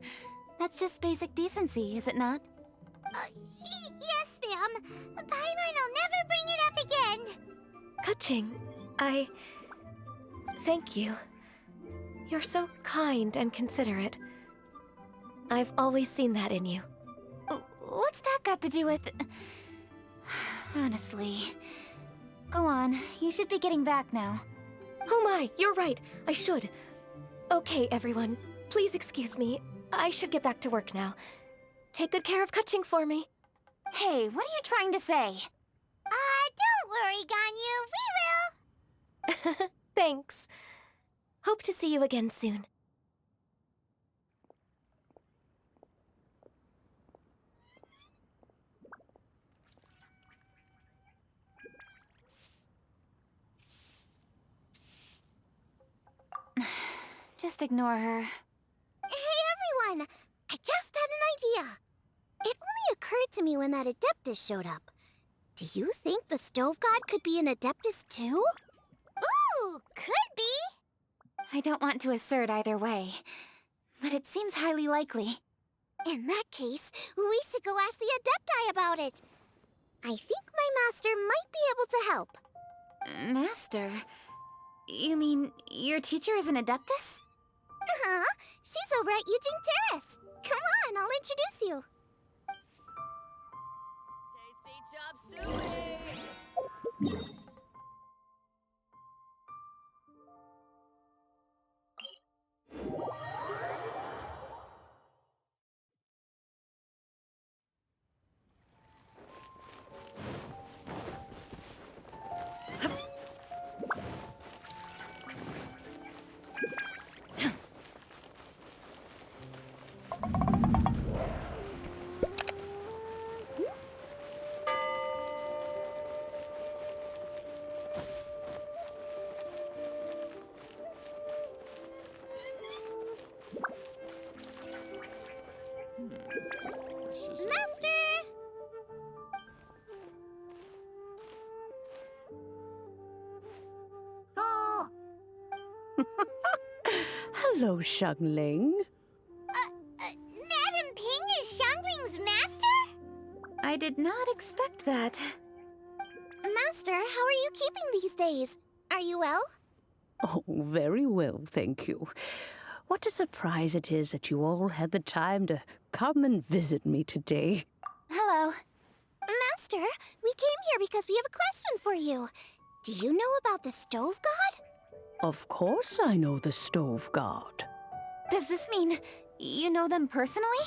That's just basic decency, is it not? Yes, ma'am. Paimon will never bring it up again. Kaching, thank you. You're so kind and considerate. I've always seen that in you. What's that got to do with... Honestly. Go on, you should be getting back now. Oh my, you're right, I should. Okay, everyone, please excuse me. I should get back to work now. Take good care of Kaching for me. Hey, what are you trying to say? Don't worry, Ganyu, we will. Thanks. Hope to see you again soon. Just ignore her. Hey, everyone! I just had an idea. It only occurred to me when that Adeptus showed up. Do you think the stove god could be an Adeptus too? Ooh, could be. I don't want to assert either way, but it seems highly likely. In that case, we should go ask the Adepti about it. I think my master might be able to help. Master? You mean your teacher is an Adeptus? Uh-huh. She's over at Yujing Terrace. Come on, I'll introduce you. Tasty chop suey! Master! Oh! Hello, Xiangling. Madam Ping is Xiangling's master? I did not expect that. Master, how are you keeping these days? Are you well? Oh, very well, thank you. What a surprise it is that you all had the time to come and visit me today. Hello. Master, we came here because we have a question for you. Do you know about the stove god? Of course I know the stove god. Does this mean you know them personally?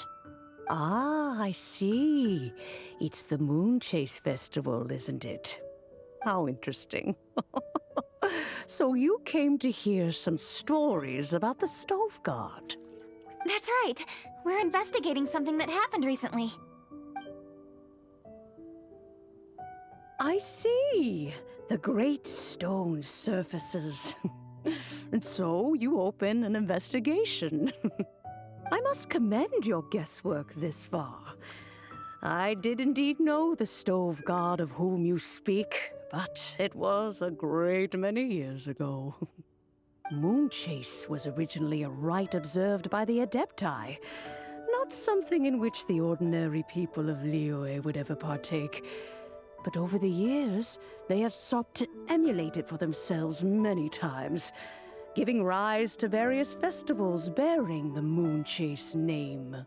Ah, I see. It's the Moon Chase Festival, isn't it? How interesting. So you came to hear some stories about the stove god. That's right. We're investigating something that happened recently. I see. The great stone surfaces. And so you open an investigation. I must commend your guesswork this far. I did indeed know the stove god of whom you speak, but it was a great many years ago. Moon Chase was originally a rite observed by the Adepti, not something in which the ordinary people of Liyue would ever partake. But over the years, they have sought to emulate it for themselves many times, giving rise to various festivals bearing the Moon Chase name.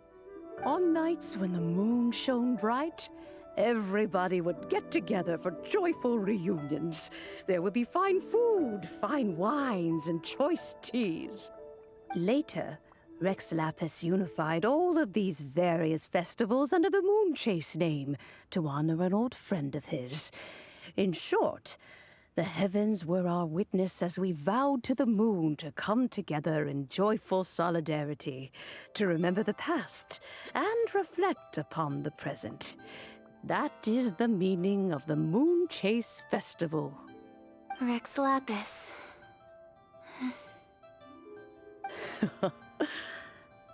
On nights when the moon shone bright, everybody would get together for joyful reunions. There would be fine food, fine wines, and choice teas. Later, Rex Lapis unified all of these various festivals under the Moon Chase name to honor an old friend of his. In short, the heavens were our witness as we vowed to the moon to come together in joyful solidarity, to remember the past and reflect upon the present. That is the meaning of the Moon Chase Festival. Rex Lapis.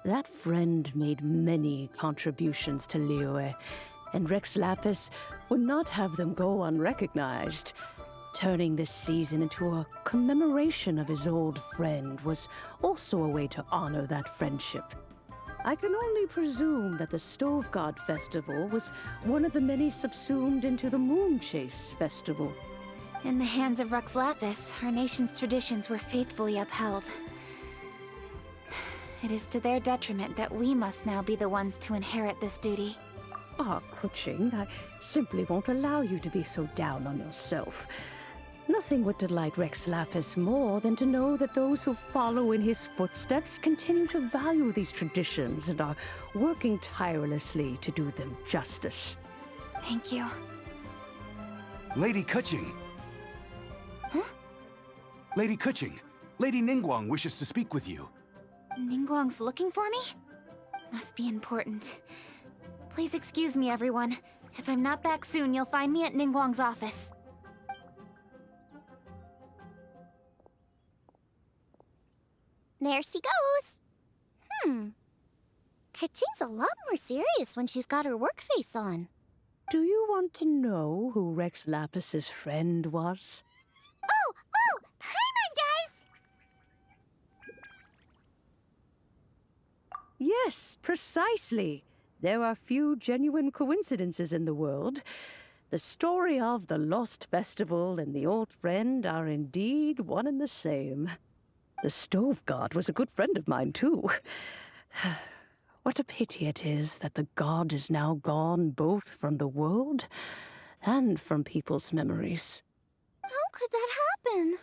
That friend made many contributions to Liyue, and Rex Lapis would not have them go unrecognized. Turning this season into a commemoration of his old friend was also a way to honor that friendship. I can only presume that the Stove God Festival was one of the many subsumed into the Moon Chase Festival. In the hands of Rex Lapis, our nation's traditions were faithfully upheld. It is to their detriment that we must now be the ones to inherit this duty. Ah, Kuching, I simply won't allow you to be so down on yourself. Nothing would delight Rex Lapis more than to know that those who follow in his footsteps continue to value these traditions and are working tirelessly to do them justice. Thank you. Lady Kuching! Huh? Lady Kuching, Lady Ningguang wishes to speak with you. Ningguang's looking for me? Must be important. Please excuse me, everyone. If I'm not back soon, you'll find me at Ningguang's office. There she goes. Kaching's a lot more serious when she's got her work face on. Do you want to know who Rex Lapis's friend was? Oh! Paimon does! Yes, precisely. There are few genuine coincidences in the world. The story of the Lost Festival and the old friend are indeed one and the same. The Stove God was a good friend of mine, too. What a pity it is that the god is now gone both from the world and from people's memories. How could that happen?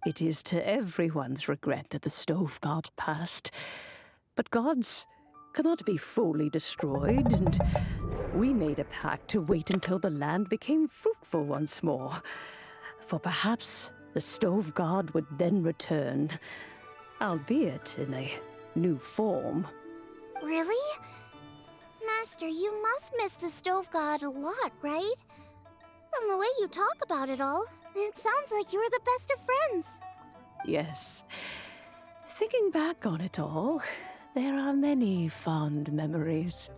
It is to everyone's regret that the Stove God passed. But gods cannot be fully destroyed, and we made a pact to wait until the land became fruitful once more. For perhaps the Stove God would then return, albeit in a new form. Really? Master, you must miss the Stove God a lot, right? From the way you talk about it all, it sounds like you were the best of friends. Yes. Thinking back on it all, there are many fond memories.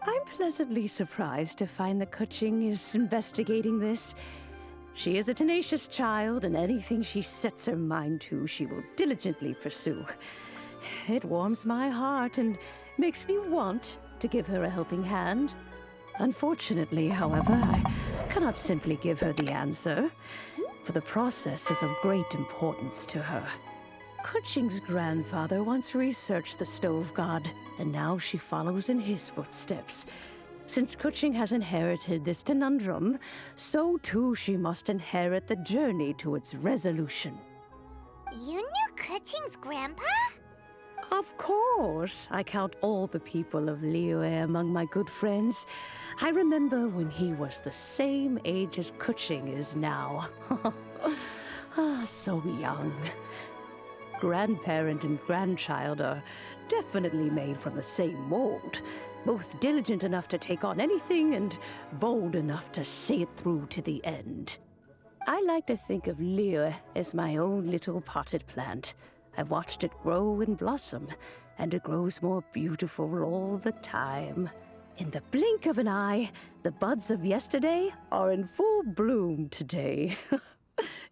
I'm pleasantly surprised to find that Kuching is investigating this. She is a tenacious child, and anything she sets her mind to, she will diligently pursue. It warms my heart and makes me want to give her a helping hand. Unfortunately, however, I cannot simply give her the answer, for the process is of great importance to her. Kuching's grandfather once researched the Stove God, and now she follows in his footsteps. Since Kuching has inherited this conundrum, so too she must inherit the journey to its resolution. You knew Kuching's grandpa? Of course. I count all the people of Liyue among my good friends. I remember when he was the same age as Kuching is now. So young. Grandparent and grandchild are definitely made from the same mold. Both diligent enough to take on anything and bold enough to see it through to the end. I like to think of Liyue as my own little potted plant. I've watched it grow and blossom, and it grows more beautiful all the time. In the blink of an eye, the buds of yesterday are in full bloom today.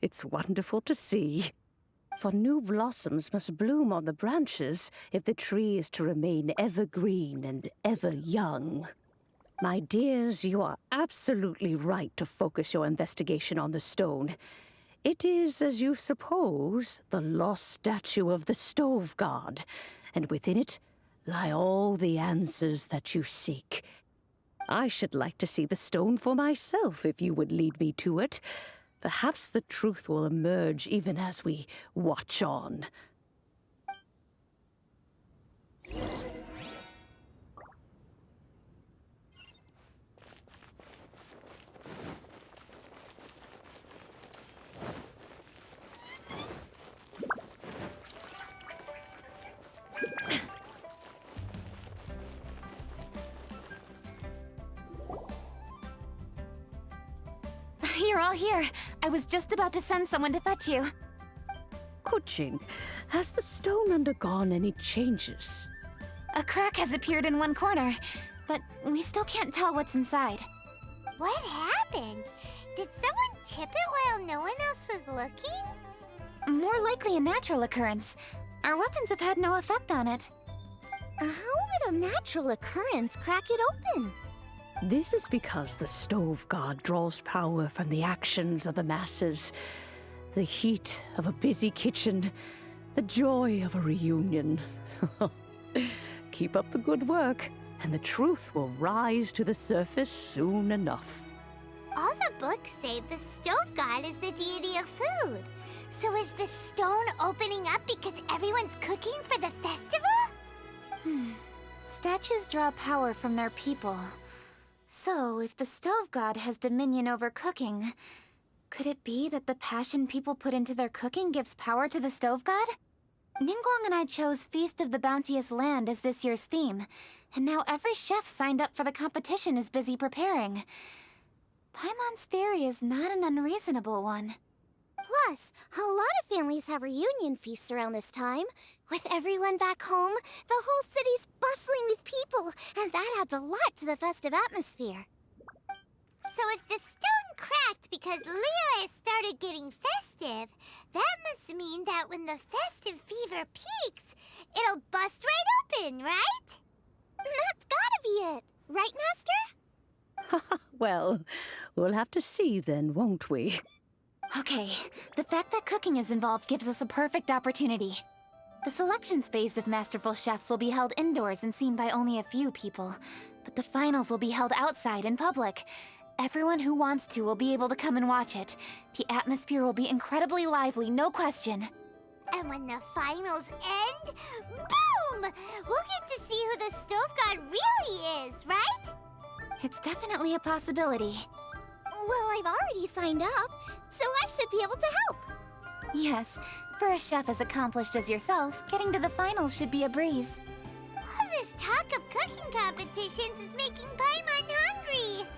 It's wonderful to see. For new blossoms must bloom on the branches if the tree is to remain evergreen and ever young. My dears, you are absolutely right to focus your investigation on the stone. It is, as you suppose, the lost statue of the Stove God, and within it lie all the answers that you seek. I should like to see the stone for myself if you would lead me to it. Perhaps the truth will emerge even as we watch on. You're all here. I was just about to send someone to fetch you. Kuching, has the stone undergone any changes? A crack has appeared in one corner, but we still can't tell what's inside. What happened? Did someone chip it while no one else was looking? More likely a natural occurrence. Our weapons have had no effect on it. How would a natural occurrence crack it open? This is because the Stove God draws power from the actions of the masses. The heat of a busy kitchen, the joy of a reunion. Keep up the good work, and the truth will rise to the surface soon enough. All the books say the Stove God is the deity of food. So is the stone opening up because everyone's cooking for the festival? Statues draw power from their people. So, if the Stove God has dominion over cooking, could it be that the passion people put into their cooking gives power to the Stove God? Ningguang and I chose Feast of the Bounteous Land as this year's theme, and now every chef signed up for the competition is busy preparing. Paimon's theory is not an unreasonable one. Plus, a lot of families have reunion feasts around this time. With everyone back home, the whole city's bustling with people, and that adds a lot to the festive atmosphere. So if the stone cracked because Leo has started getting festive, that must mean that when the festive fever peaks, it'll bust right open, right? That's gotta be it. Right, Master? Well, we'll have to see then, won't we? Okay, the fact that cooking is involved gives us a perfect opportunity. The selections phase of Masterful Chefs will be held indoors and seen by only a few people, but the finals will be held outside in public. Everyone who wants to will be able to come and watch it. The atmosphere will be incredibly lively, no question. And when the finals end, boom! We'll get to see who the stove god really is, right? It's definitely a possibility. Well, I've already signed up, so I should be able to help. Yes, for a chef as accomplished as yourself, getting to the finals should be a breeze. All this talk of cooking competitions is making Paimon hungry.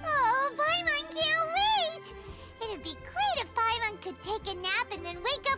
Oh, Paimon can't wait! It'd be great if Paimon could take a nap and then wake